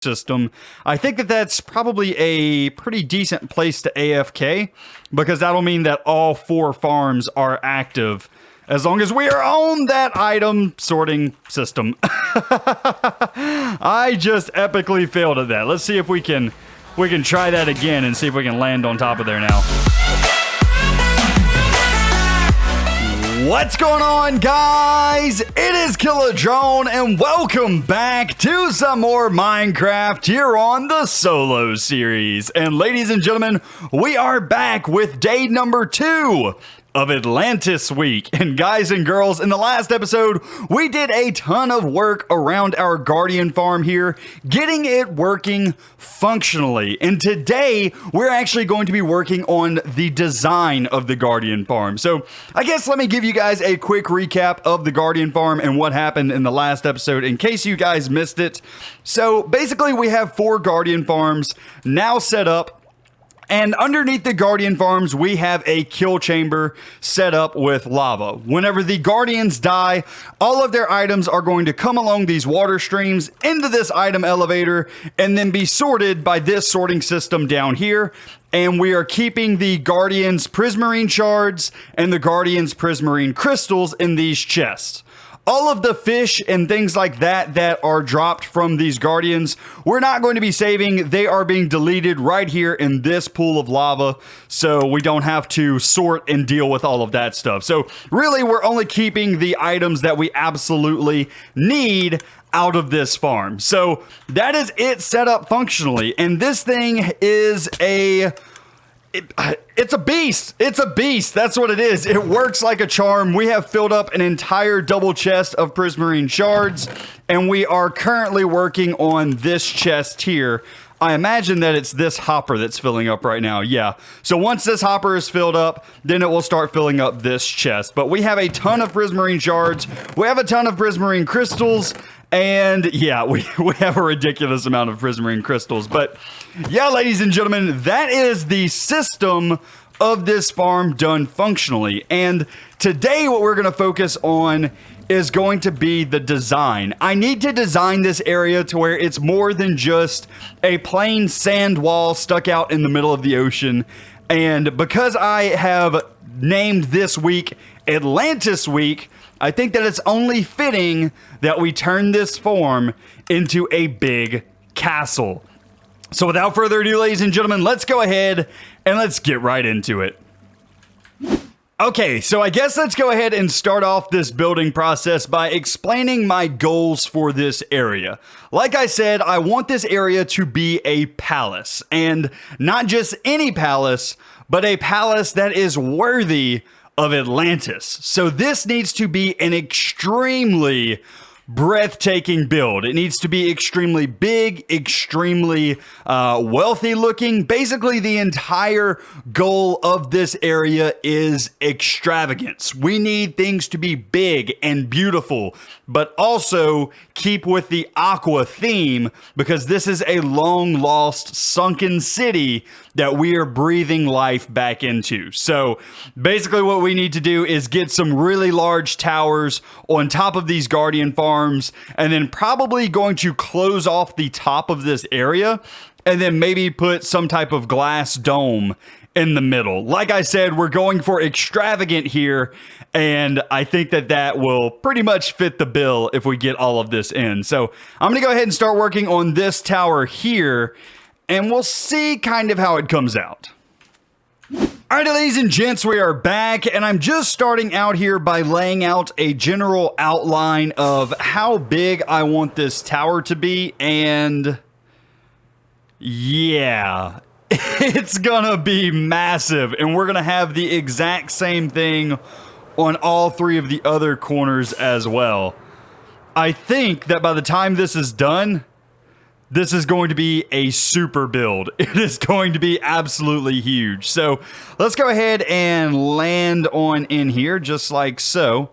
system, I think that that's probably a pretty decent place to AFK, because that'll mean that all 4 farms are active as long as we are on that item sorting system. I just epically failed at that. Let's see if we can try that again and see if we can land on top of there now. What's going on, guys? It is Killer Drone, and welcome back to some more Minecraft here on the solo series. And ladies and gentlemen, we are back with day number 2 of Atlantis week. And guys and girls, in the last episode, we did a ton of work around our Guardian farm here, getting it working functionally. And today, we're actually going to be working on the design of the Guardian farm. So I guess let me give you guys a quick recap of the Guardian farm and what happened in the last episode in case you guys missed it. So basically, we have 4 Guardian farms now set up. And underneath the Guardian farms, we have a kill chamber set up with lava. Whenever the Guardians die, all of their items are going to come along these water streams into this item elevator and then be sorted by this sorting system down here. And we are keeping the Guardians Prismarine shards and the Guardians Prismarine crystals in these chests. All of the fish and things like that that are dropped from these Guardians, we're not going to be saving. They are being deleted right here in this pool of lava, so we don't have to sort and deal with all of that stuff. So really, we're only keeping the items that we absolutely need out of this farm. So that is it set up functionally. And this thing is it's a beast. It's a beast. That's what it is. It works like a charm. We have filled up an entire double chest of Prismarine shards, and we are currently working on this chest here. I imagine that it's this hopper that's filling up right now. Yeah. So once this hopper is filled up, then it will start filling up this chest. But we have a ton of Prismarine shards. We have a ton of Prismarine crystals. And yeah, we have a ridiculous amount of Prismarine crystals. But yeah, ladies and gentlemen, that is the system of this farm done functionally. And today what we're going to focus on is going to be the design. I need to design this area to where it's more than just a plain sand wall stuck out in the middle of the ocean. And because I have named this week Atlantis week, I think that it's only fitting that we turn this farm into a big castle. So without further ado, ladies and gentlemen, let's go ahead and let's get right into it. Okay, so I guess let's go ahead and start off this building process by explaining my goals for this area. Like I said, I want this area to be a palace, and not just any palace, but a palace that is worthy of Atlantis. So this needs to be an extremely breathtaking build. It needs to be extremely big, extremely wealthy looking. Basically, the entire goal of this area is extravagance. We need things to be big and beautiful, but also keep with the aqua theme, because this is a long lost sunken city that we are breathing life back into. So basically what we need to do is get some really large towers on top of these Guardian farms, and then probably going to close off the top of this area, and then maybe put some type of glass dome in the middle. Like I said, we're going for extravagant here, and I think that that will pretty much fit the bill if we get all of this in. So I'm gonna go ahead and start working on this tower here, and we'll see kind of how it comes out. Alright, ladies and gents, we are back, and I'm just starting out here by laying out a general outline of how big I want this tower to be, and yeah, it's gonna be massive, and we're gonna have the exact same thing on all 3 of the other corners as well. I think that by the time this is done, this is going to be a super build. It is going to be absolutely huge. So let's go ahead and land on in here just like so.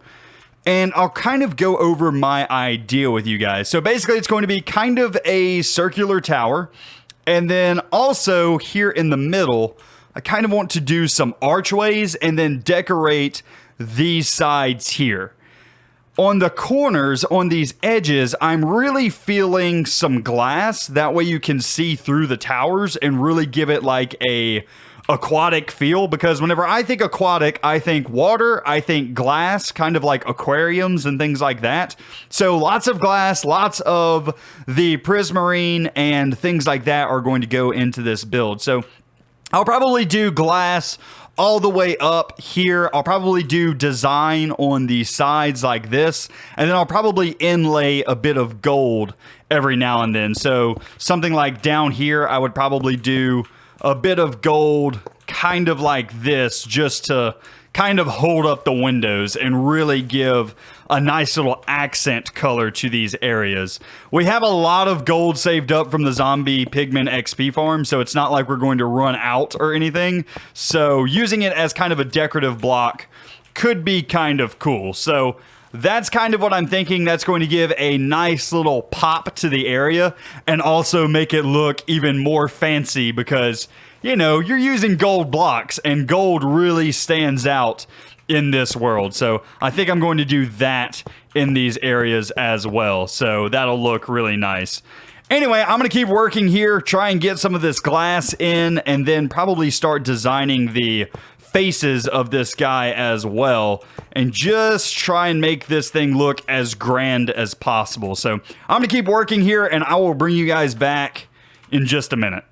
And I'll kind of go over my idea with you guys. So basically it's going to be kind of a circular tower. And then also here in the middle, I kind of want to do some archways and then decorate these sides here. On the corners, on these edges, I'm really feeling some glass. That way you can see through the towers and really give it like a aquatic feel, because whenever I think aquatic, I think water, I think glass, kind of like aquariums and things like that. So lots of glass, lots of the Prismarine and things like that are going to go into this build. So I'll probably do glass all the way up here. I'll probably do design on the sides like this, and then I'll probably inlay a bit of gold every now and then. So something like down here, I would probably do a bit of gold kind of like this, just to kind of hold up the windows and really give a nice little accent color to these areas. We have a lot of gold saved up from the zombie pigment XP farm, so it's not like we're going to run out or anything. So using it as kind of a decorative block could be kind of cool. So that's kind of what I'm thinking. That's going to give a nice little pop to the area and also make it look even more fancy because, you know, you're using gold blocks and gold really stands out in this world. So I think I'm going to do that in these areas as well. So that'll look really nice. Anyway, I'm going to keep working here, try and get some of this glass in, and then probably start designing the faces of this guy as well, and just try and make this thing look as grand as possible. So I'm going to keep working here, and I will bring you guys back in just a minute.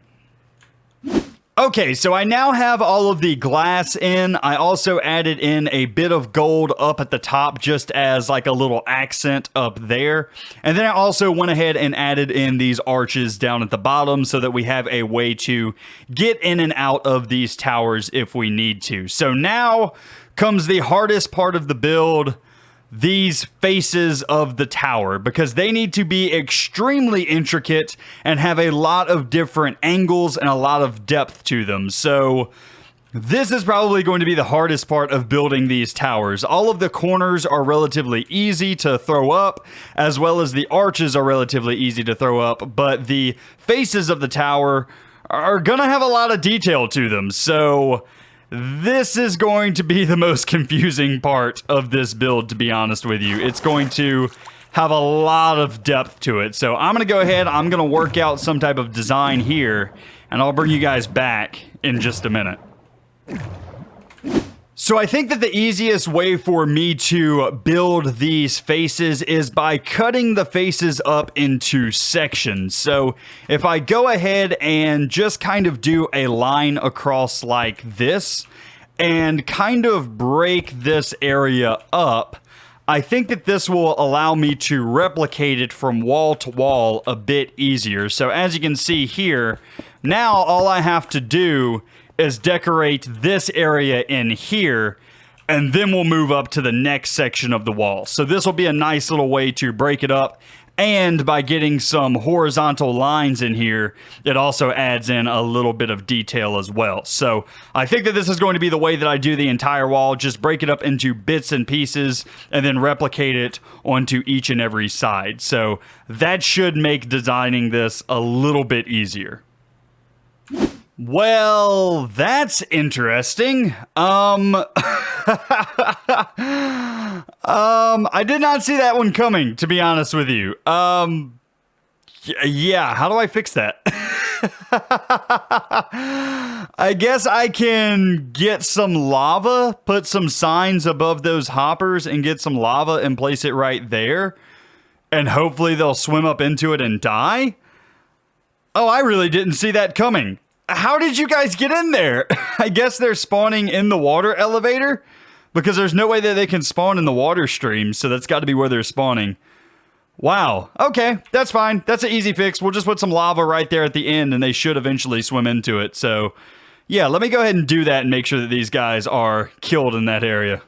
Okay, so I now have all of the glass in. I also added in a bit of gold up at the top just as like a little accent up there. And then I also went ahead and added in these arches down at the bottom so that we have a way to get in and out of these towers if we need to. So now comes the hardest part of the build, these faces of the tower, because they need to be extremely intricate and have a lot of different angles and a lot of depth to them. So this is probably going to be the hardest part of building these towers. All of the corners are relatively easy to throw up, as well as the arches are relatively easy to throw up, but the faces of the tower are gonna have a lot of detail to them. So this is going to be the most confusing part of this build, to be honest with you. It's going to have a lot of depth to it. So I'm going to go ahead, I'm going to work out some type of design here, and I'll bring you guys back in just a minute. So I think that the easiest way for me to build these faces is by cutting the faces up into sections. So if I go ahead and just kind of do a line across like this and kind of break this area up, I think that this will allow me to replicate it from wall to wall a bit easier. So as you can see here, now all I have to do is decorate this area in here, and then we'll move up to the next section of the wall. So this will be a nice little way to break it up, and by getting some horizontal lines in here, it also adds in a little bit of detail as well. So I think that this is going to be the way that I do the entire wall, just break it up into bits and pieces, and then replicate it onto each and every side. So that should make designing this a little bit easier. Well, that's interesting. I did not see that one coming, to be honest with you. Yeah, how do I fix that? I guess I can get some lava, put some signs above those hoppers and get some lava and place it right there. And hopefully they'll swim up into it and die. Oh, I really didn't see that coming. How did you guys get in there? I guess they're spawning in the water elevator, because there's no way that they can spawn in the water stream, so that's got to be where they're spawning. Wow. Okay, that's fine. That's an easy fix. We'll just put some lava right there at the end, and they should eventually swim into it. So, yeah, let me go ahead and do that and make sure that these guys are killed in that area.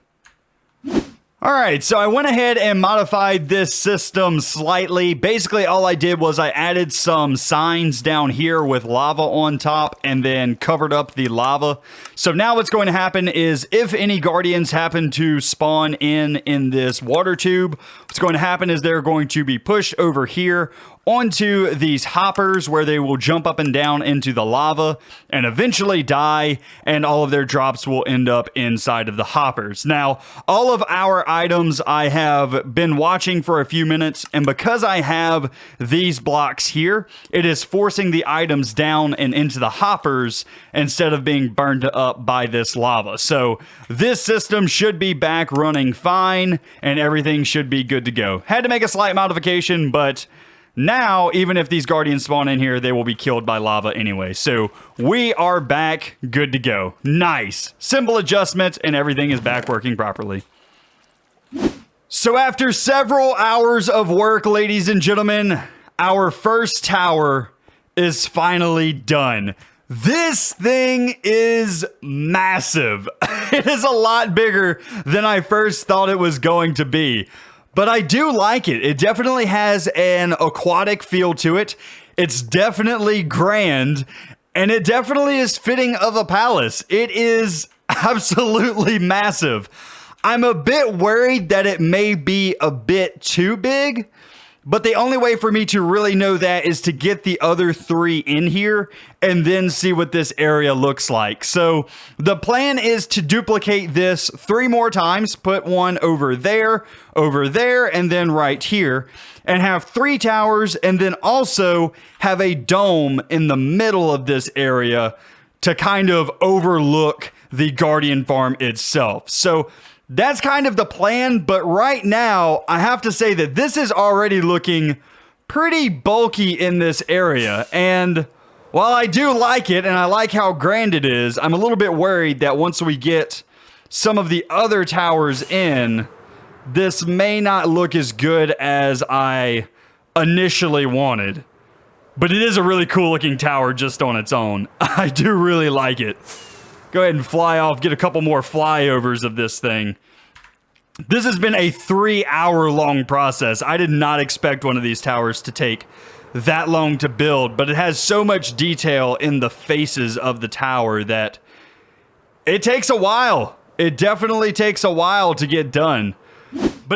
All right, so I went ahead and modified this system slightly. Basically, all I did was I added some signs down here with lava on top and then covered up the lava. So now what's going to happen is if any guardians happen to spawn in this water tube, what's going to happen is they're going to be pushed over here, onto these hoppers where they will jump up and down into the lava and eventually die, and all of their drops will end up inside of the hoppers. Now, all of our items I have been watching for a few minutes, and because I have these blocks here, it is forcing the items down and into the hoppers instead of being burned up by this lava. So this system should be back running fine and everything should be good to go. Had to make a slight modification, but now, even if these guardians spawn in here, they will be killed by lava anyway. So we are back good to go. Nice. Simple adjustment and everything is back working properly. So after several hours of work, ladies and gentlemen, our first tower is finally done. This thing is massive. It is a lot bigger than I first thought it was going to be. But I do like it. It definitely has an aquatic feel to it. It's definitely grand, and it definitely is fitting of a palace. It is absolutely massive. I'm a bit worried that it may be a bit too big, but the only way for me to really know that is to get the other 3 in here and then see what this area looks like. So the plan is to duplicate this 3 more times, put one over there, and then right here, and have 3 towers, and then also have a dome in the middle of this area to kind of overlook the Guardian farm itself. So that's kind of the plan, but right now, I have to say that this is already looking pretty bulky in this area, and while I do like it, and I like how grand it is, I'm a little bit worried that once we get some of the other towers in, this may not look as good as I initially wanted. But it is a really cool looking tower just on its own. I do really like it. Go ahead and fly off, get a couple more flyovers of this thing. This has been a 3-hour long process. I did not expect one of these towers to take that long to build, but it has so much detail in the faces of the tower that it takes a while. It definitely takes a while to get done.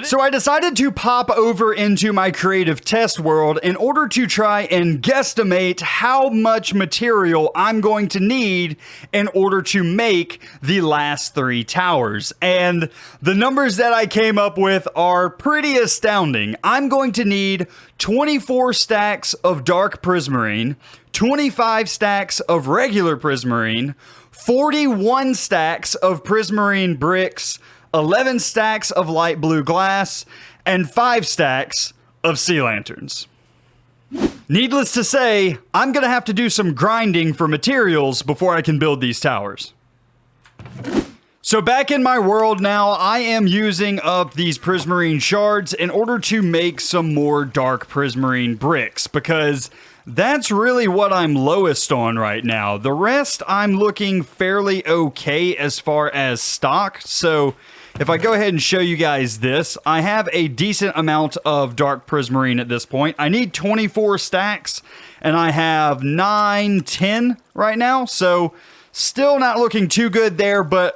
So I decided to pop over into my creative test world in order to try and guesstimate how much material I'm going to need in order to make the last 3 towers. And the numbers that I came up with are pretty astounding. I'm going to need 24 stacks of dark prismarine, 25 stacks of regular prismarine, 41 stacks of prismarine bricks, 11 stacks of light blue glass, and 5 stacks of sea lanterns. Needless to say, I'm gonna have to do some grinding for materials before I can build these towers. So back in my world now, I am using up these prismarine shards in order to make some more dark prismarine bricks, because that's really what I'm lowest on right now. The rest I'm looking fairly okay as far as stock, so if I go ahead and show you guys this, I have a decent amount of dark prismarine at this point. I need 24 stacks, and I have 9, 10 right now, so still not looking too good there, but,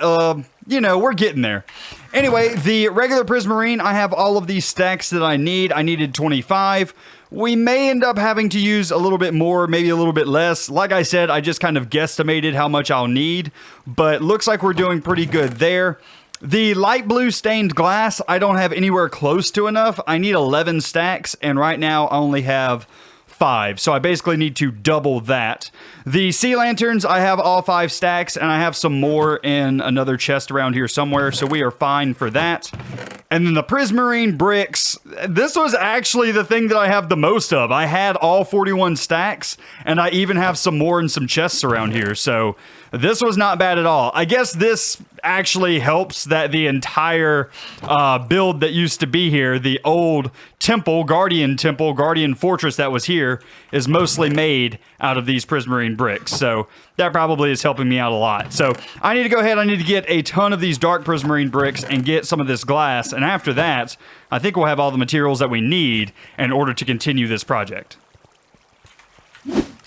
you know, we're getting there. Anyway, the regular prismarine, I have all of these stacks that I need. I needed 25. We may end up having to use a little bit more, maybe a little bit less. Like I said, I just kind of guesstimated how much I'll need, but looks like we're doing pretty good there. The light blue stained glass, I don't have anywhere close to enough. I need 11 stacks, and right now I only have 5, so I basically need to double that. The sea lanterns, I have all 5 stacks, and I have some more in another chest around here somewhere, so we are fine for that. And then the prismarine bricks, this was actually the thing that I have the most of. I had all 41 stacks, and I even have some more in some chests around here, so this was not bad at all. I guess this actually helps that the entire build that used to be here, the old Guardian Fortress that was here, is mostly made out of these prismarine bricks. So that probably is helping me out a lot. So I need to go ahead, I need to get a ton of these dark prismarine bricks and get some of this glass. And after that, I think we'll have all the materials that we need in order to continue this project.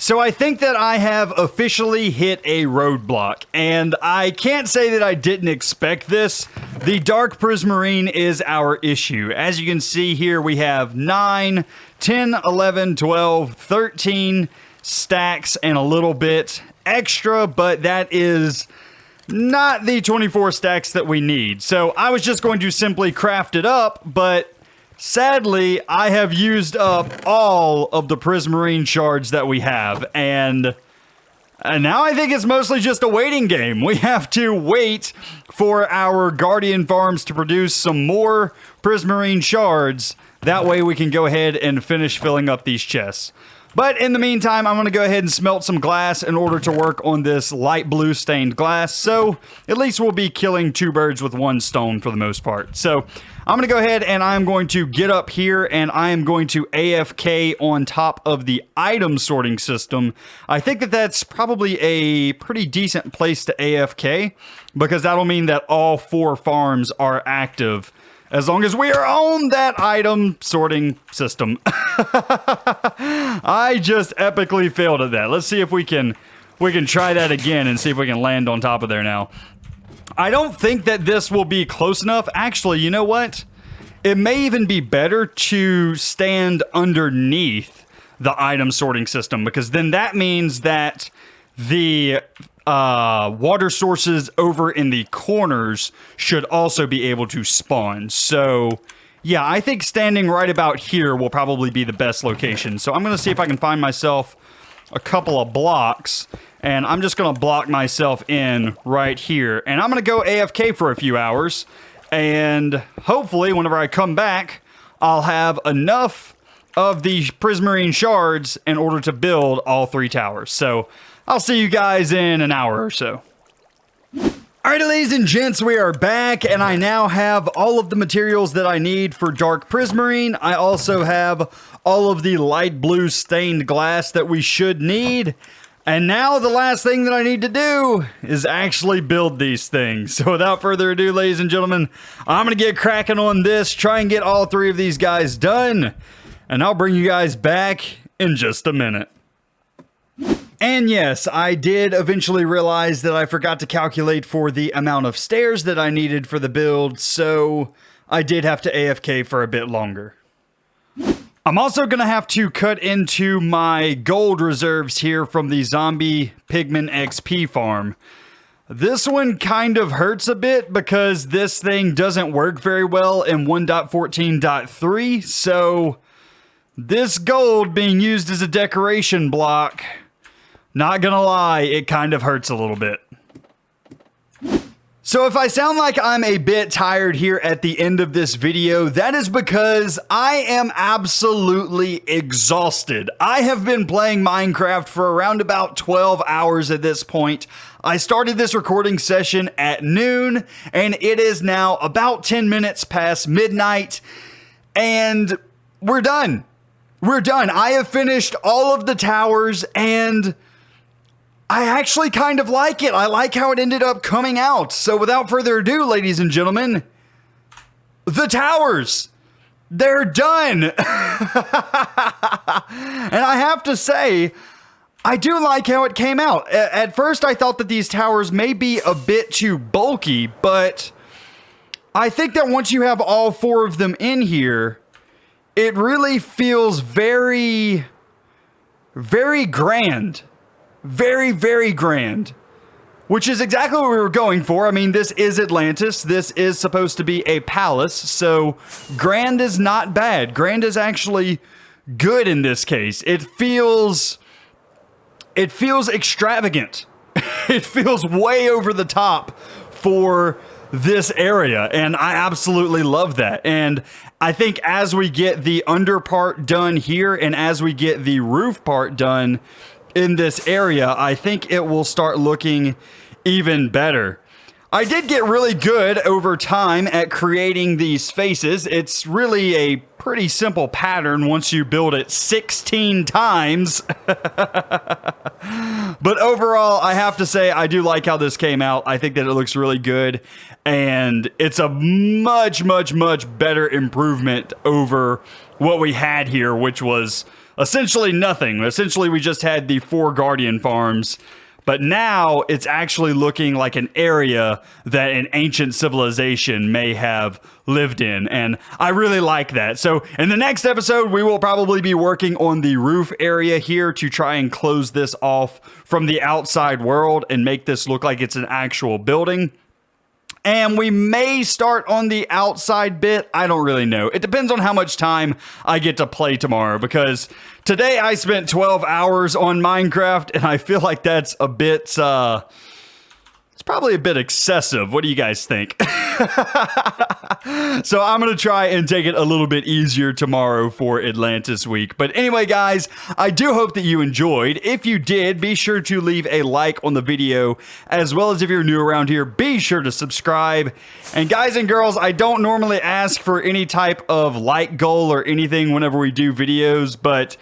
So I think that I have officially hit a roadblock, and I can't say that I didn't expect this. The dark prismarine is our issue. As you can see here, we have 9, 10, 11, 12, 13 stacks and a little bit extra, but that is not the 24 stacks that we need. So I was just going to simply craft it up, but sadly, I have used up all of the Prismarine shards that we have, and now I think it's mostly just a waiting game. We have to wait for our Guardian farms to produce some more Prismarine shards. That way we can go ahead and finish filling up these chests. But in the meantime, I'm going to go ahead and smelt some glass in order to work on this light blue stained glass. So at least we'll be killing 2 birds with 1 stone for the most part. So I'm going to go ahead and I'm going to get up here and I am going to AFK on top of the item sorting system. I think that that's probably a pretty decent place to AFK because that'll mean that all 4 farms are active as long as we are on that item sorting system. I just epically failed at that. Let's see if we can try that again and see if we can land on top of there now. I don't think that this will be close enough. Actually, you know what? It may even be better to stand underneath the item sorting system because then that means that the water sources over in the corners should also be able to spawn. So yeah, I think standing right about here will probably be the best location. So I'm going to see if I can find myself a couple of blocks, and I'm just going to block myself in right here. And I'm going to go AFK for a few hours, and hopefully whenever I come back, I'll have enough of the Prismarine shards in order to build all 3 towers. So I'll see you guys in an hour or so. Alright, ladies and gents, we are back, and I now have all of the materials that I need for dark prismarine. I also have all of the light blue stained glass that we should need. And now the last thing that I need to do is actually build these things. So without further ado, ladies and gentlemen, I'm going to get cracking on this, try and get all 3 of these guys done, and I'll bring you guys back in just a minute. And yes, I did eventually realize that I forgot to calculate for the amount of stairs that I needed for the build, so I did have to AFK for a bit longer. I'm also going to have to cut into my gold reserves here from the zombie pigman XP farm. This one kind of hurts a bit because this thing doesn't work very well in 1.14.3, so this gold being used as a decoration block, not gonna lie, it kind of hurts a little bit. So if I sound like I'm a bit tired here at the end of this video, that is because I am absolutely exhausted. I have been playing Minecraft for around about 12 hours at this point. I started this recording session at noon, and it is now about 10 minutes past midnight, and we're done. We're done. I have finished all of the towers, and I actually kind of like it. I like how it ended up coming out. So without further ado, ladies and gentlemen, the towers, they're done. And I have to say, I do like how it came out. At first, I thought that these towers may be a bit too bulky, but I think that once you have all 4 of them in here, it really feels very, very grand. Very, very grand. Which is exactly what we were going for. I mean, this is Atlantis. This is supposed to be a palace. So grand is not bad. Grand is actually good in this case. It feels extravagant. It feels way over the top for this area, and I absolutely love that. And I think as we get the under part done here and as we get the roof part done in this area, I think it will start looking even better. I did get really good over time at creating these faces. It's really a pretty simple pattern once you build it 16 times. But overall, I have to say I do like how this came out. I think that it looks really good, and it's a much, much, much better improvement over what we had here, which was essentially nothing. Essentially, we just had the 4 Guardian farms. But now it's actually looking like an area that an ancient civilization may have lived in. And I really like that. So in the next episode, we will probably be working on the roof area here to try and close this off from the outside world and make this look like it's an actual building. And we may start on the outside bit. I don't really know. It depends on how much time I get to play tomorrow, because today I spent 12 hours on Minecraft and I feel like that's a bit, it's probably a bit excessive. What do you guys think? So I'm going to try and take it a little bit easier tomorrow for Atlantis week. But anyway, guys, I do hope that you enjoyed. If you did, be sure to leave a like on the video, as well as if you're new around here, be sure to subscribe. And guys and girls, I don't normally ask for any type of like goal or anything whenever we do videos, but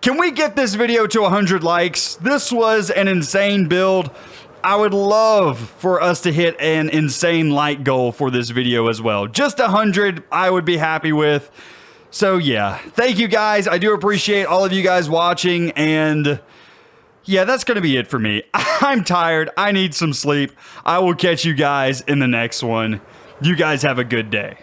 can we get this video to 100 likes? This was an insane build. I would love for us to hit an insane like goal for this video as well. Just 100, I would be happy with. So yeah, thank you guys. I do appreciate all of you guys watching, and yeah, that's going to be it for me. I'm tired. I need some sleep. I will catch you guys in the next one. You guys have a good day.